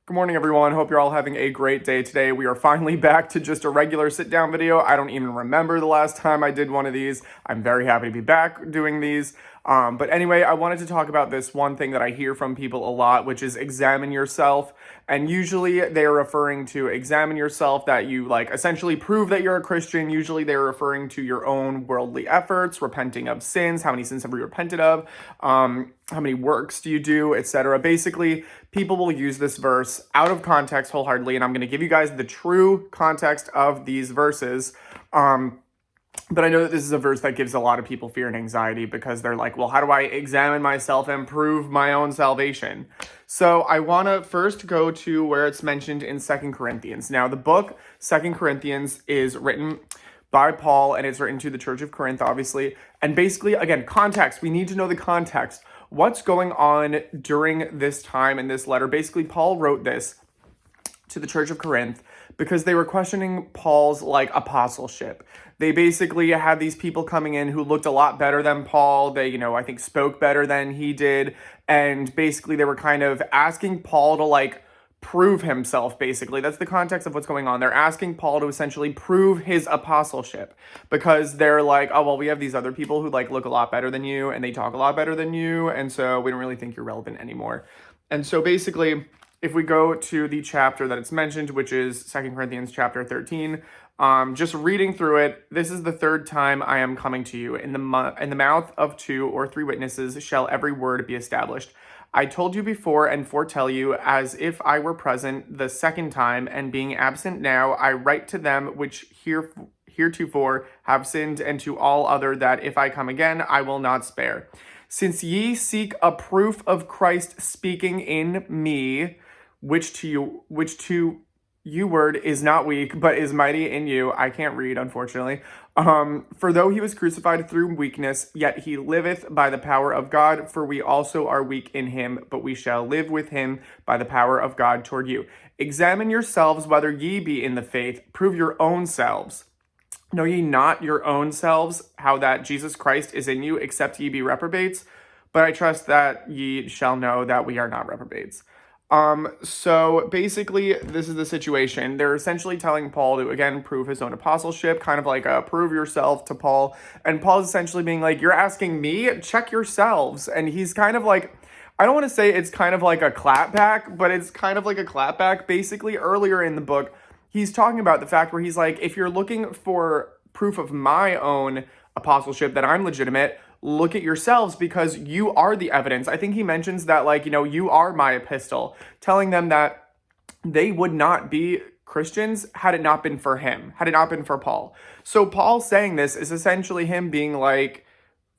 Good morning, everyone. Hope you're all having a great day today. We are finally back to just a regular sit-down video. I don't even remember the last time I did one of these. I'm very happy to be back doing these. But anyway, I wanted to talk about this one thing that I hear from people a lot, which is examine yourself. And usually they are referring to examine yourself, that you essentially prove that you're a Christian. Usually they're referring to your own worldly efforts, repenting of sins. How many sins have you repented of? How many works do you do, etc. Basically, people will use this verse out of context wholeheartedly, and I'm going to give you guys the true context of these verses. But I know that this is a verse that gives a lot of people fear and anxiety because they're like, well, how do I examine myself and prove my own salvation? So I want to first go to where it's mentioned in 2 Corinthians. Now, the book 2 Corinthians is written by Paul, and it's written to the Church of Corinth, obviously. And basically, again, context. We need to know the context. What's going on during this time in this letter? Basically, Paul wrote this to the Church of Corinth because they were questioning Paul's apostleship. They basically had these people coming in who looked a lot better than Paul. They, I think spoke better than he did. And basically they were kind of asking Paul to prove himself, basically. That's the context of what's going on. They're asking Paul to essentially prove his apostleship because they're like, oh, well, we have these other people who look a lot better than you and they talk a lot better than you. And so we don't really think you're relevant anymore. And so basically, if we go to the chapter that it's mentioned, which is 2 Corinthians chapter 13, just reading through it, this is the third time I am coming to you. In the mouth of 2 or 3 witnesses shall every word be established. I told you before and foretell you, as if I were present the second time, and being absent now, I write to them which heretofore have sinned, and to all other that if I come again, I will not spare. Since ye seek a proof of Christ speaking in me, which to you word is not weak, but is mighty in you. I can't read, unfortunately. For though he was crucified through weakness, yet he liveth by the power of God. For we also are weak in him, but we shall live with him by the power of God toward you. Examine yourselves whether ye be in the faith. Prove your own selves. Know ye not your own selves how that Jesus Christ is in you, except ye be reprobates? But I trust that ye shall know that we are not reprobates. So basically, this is the situation. They're essentially telling Paul to, again, prove his own apostleship, kind of like a prove yourself to Paul. And Paul's essentially being like, you're asking me? Check yourselves. And he's kind of like, I don't want to say it's kind of like a clapback, but it's kind of like a clapback. Basically, earlier in the book, he's talking about the fact where he's like, if you're looking for proof of my own apostleship, that I'm legitimate, look at yourselves because you are the evidence. I think he mentions that, you are my epistle, telling them that they would not be Christians had it not been for him, had it not been for Paul. So Paul saying this is essentially him being like,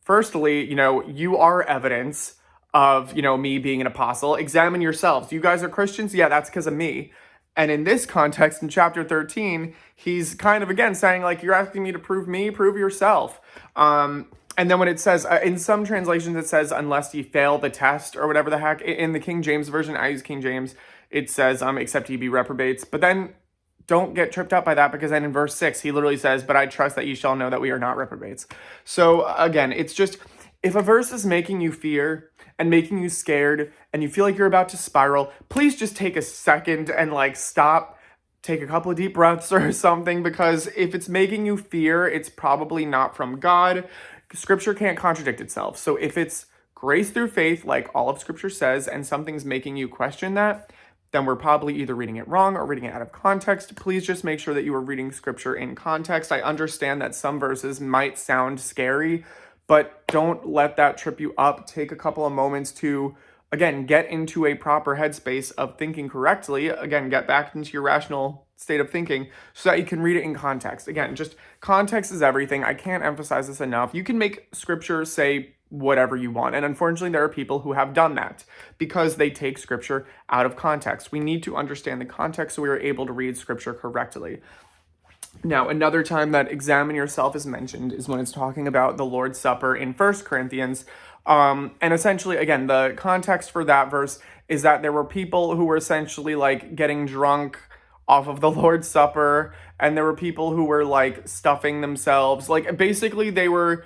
firstly, you are evidence of, me being an apostle. Examine yourselves. You guys are Christians? Yeah, that's because of me. And in this context, in chapter 13, he's kind of, again, saying, you're asking me to prove me, prove yourself. And then when it says, in some translations, it says, unless you fail the test or whatever the heck. In the King James version, I use King James, it says, except ye be reprobates. But then don't get tripped up by that, because then in verse 6, he literally says, but I trust that ye shall know that we are not reprobates. So again, it's just, if a verse is making you fear and making you scared and you feel like you're about to spiral, please just take a second and stop, take a couple of deep breaths or something, because if it's making you fear, it's probably not from God. Scripture can't contradict itself. So if it's grace through faith, like all of Scripture says, and something's making you question that, then we're probably either reading it wrong or reading it out of context. Please just make sure that you are reading Scripture in context. I understand that some verses might sound scary, but don't let that trip you up. Take a couple of moments to, again, get into a proper headspace of thinking correctly. Again, get back into your rational state of thinking so that you can read it in context. Again, just context is everything. I can't emphasize this enough. You can make Scripture say whatever you want. And unfortunately, there are people who have done that because they take Scripture out of context. We need to understand the context so we are able to read Scripture correctly. Now, another time that examine yourself is mentioned is when it's talking about the Lord's Supper in 1 Corinthians. And essentially, again, the context for that verse is that there were people who were essentially getting drunk off of the Lord's Supper, and there were people who were stuffing themselves. Basically they were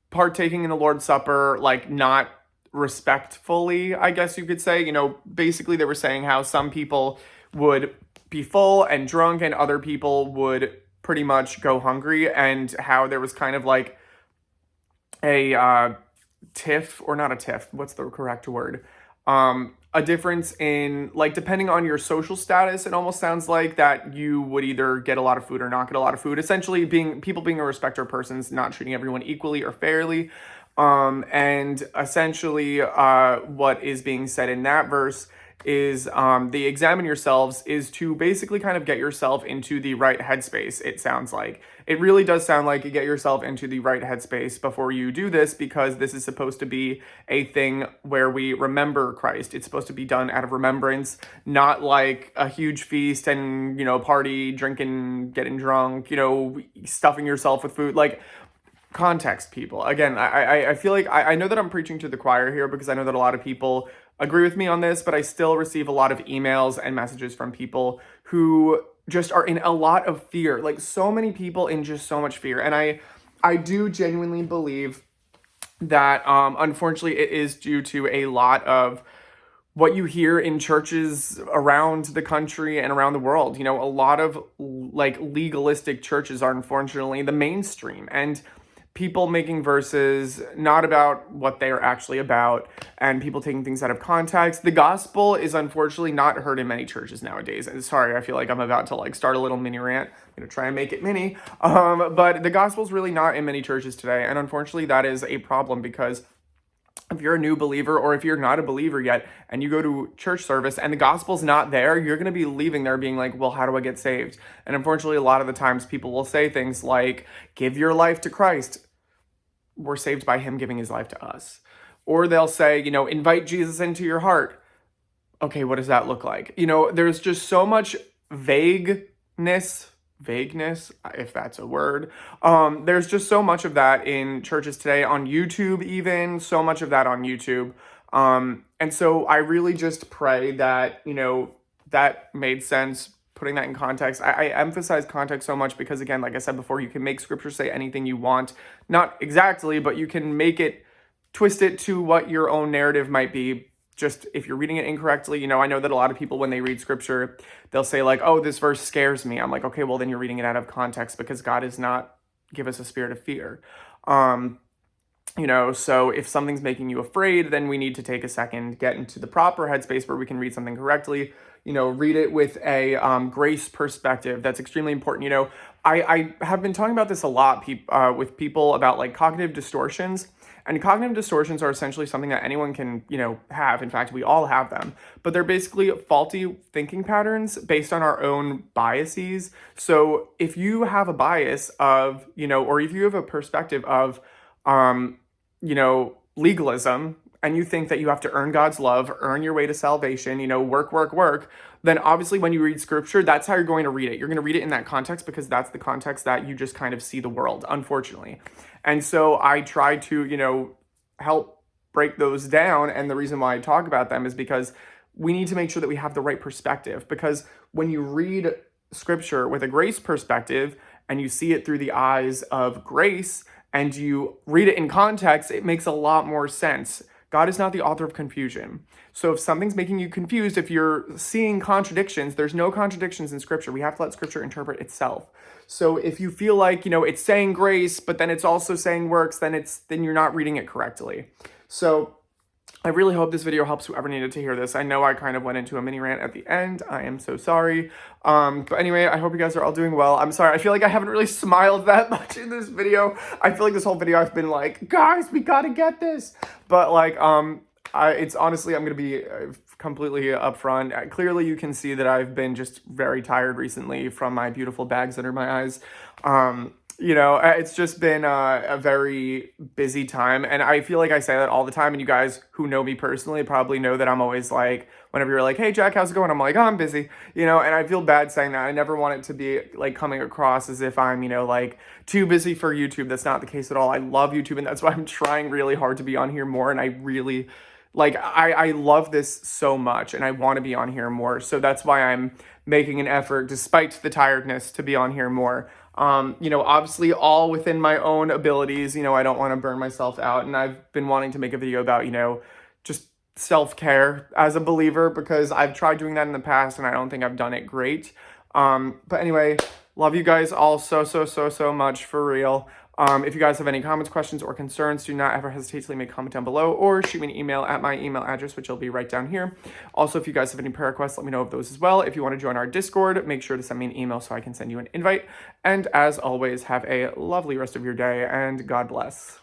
partaking in the Lord's Supper, not respectfully, I guess you could say. Basically they were saying how some people would be full and drunk and other people would pretty much go hungry, and how there was kind of like a tiff, or not a tiff, what's the correct word? A difference in, like, depending on your social status, it almost sounds like that you would either get a lot of food or not get a lot of food. Essentially, people being a respecter of persons, not treating everyone equally or fairly. And essentially, what is being said in that verse is the examine yourselves is to basically kind of get yourself into the right headspace. It sounds like it really does sound like you get yourself into the right headspace before you do this, because this is supposed to be a thing where we remember Christ. It's supposed to be done out of remembrance, not like a huge feast and party, drinking, getting drunk, stuffing yourself with food. Like, context, people. Again, I feel like I know that I'm preaching to the choir here, because I know that a lot of people agree with me on this, but I still receive a lot of emails and messages from people who just are in a lot of fear. Like, so many people in just so much fear. And I do genuinely believe that unfortunately it is due to a lot of what you hear in churches around the country and around the world. A lot of like legalistic churches are unfortunately the mainstream, and people making verses not about what they are actually about, and people taking things out of context. The gospel is unfortunately not heard in many churches nowadays. And sorry, I feel like I'm about to like start a little mini rant. I'm gonna try and make it mini. But the gospel is really not in many churches today, and unfortunately that is a problem, because if you're a new believer, or if you're not a believer yet and you go to church service and the gospel's not there, you're going to be leaving there being like, well, how do I get saved? And unfortunately, a lot of the times people will say things like, give your life to Christ. We're saved by him giving his life to us. Or they'll say, invite Jesus into your heart. Okay, what does that look like? There's just so much vagueness, if that's a word. There's just so much of that in churches today, on YouTube even, so much of that on YouTube. And so I really just pray that, that made sense, putting that in context. I emphasize context so much because, again, like I said before, you can make scripture say anything you want. Not exactly, but you can make it, twist it to what your own narrative might be. Just if you're reading it incorrectly, I know that a lot of people, when they read scripture, they'll say like, oh, this verse scares me. I'm like, okay, well then you're reading it out of context, because God does not give us a spirit of fear. So if something's making you afraid, then we need to take a second, get into the proper headspace where we can read something correctly, read it with a grace perspective. That's extremely important. I have been talking about this a lot with people about like cognitive distortions. And cognitive distortions are essentially something that anyone can, have. In fact, we all have them. But they're basically faulty thinking patterns based on our own biases. So if you have a bias of, or if you have a perspective of, legalism, and you think that you have to earn God's love, earn your way to salvation, work, then obviously when you read scripture, that's how you're going to read it. You're going to read it in that context, because that's the context that you just kind of see the world, unfortunately. And so I try to, help break those down. And the reason why I talk about them is because we need to make sure that we have the right perspective. Because when you read scripture with a grace perspective and you see it through the eyes of grace and you read it in context, it makes a lot more sense. God is not the author of confusion. So if something's making you confused, if you're seeing contradictions, there's no contradictions in scripture. We have to let scripture interpret itself. So if you feel like, it's saying grace, but then it's also saying works, then you're not reading it correctly. So I really hope this video helps whoever needed to hear this. I know I kind of went into a mini rant at the end. I am so sorry. But anyway, I hope you guys are all doing well. I'm sorry. I feel like I haven't really smiled that much in this video. I feel like this whole video I've been like, guys, we gotta get this. But like, it's honestly, I'm gonna be completely upfront. Clearly you can see that I've been just very tired recently from my beautiful bags under my eyes. It's just been a very busy time, and I feel like I say that all the time, and you guys who know me personally probably know that I'm always like, whenever you're like, hey Jack, how's it going? I'm like, oh, I'm busy, and I feel bad saying that. I never want it to be like coming across as if I'm, like too busy for YouTube. That's not the case at all. I love YouTube, and that's why I'm trying really hard to be on here more, and I really, I love this so much, and I want to be on here more, so that's why I'm making an effort, despite the tiredness, to be on here more. Obviously all within my own abilities. I don't want to burn myself out, and I've been wanting to make a video about, self-care as a believer, because I've tried doing that in the past and I don't think I've done it great. But anyway, love you guys all so much, for real. If you guys have any comments, questions, or concerns, do not ever hesitate to leave me a comment down below or shoot me an email at my email address, which will be right down here. Also, if you guys have any prayer requests, let me know of those as well. If you want to join our Discord, make sure to send me an email so I can send you an invite. And as always, have a lovely rest of your day, and God bless.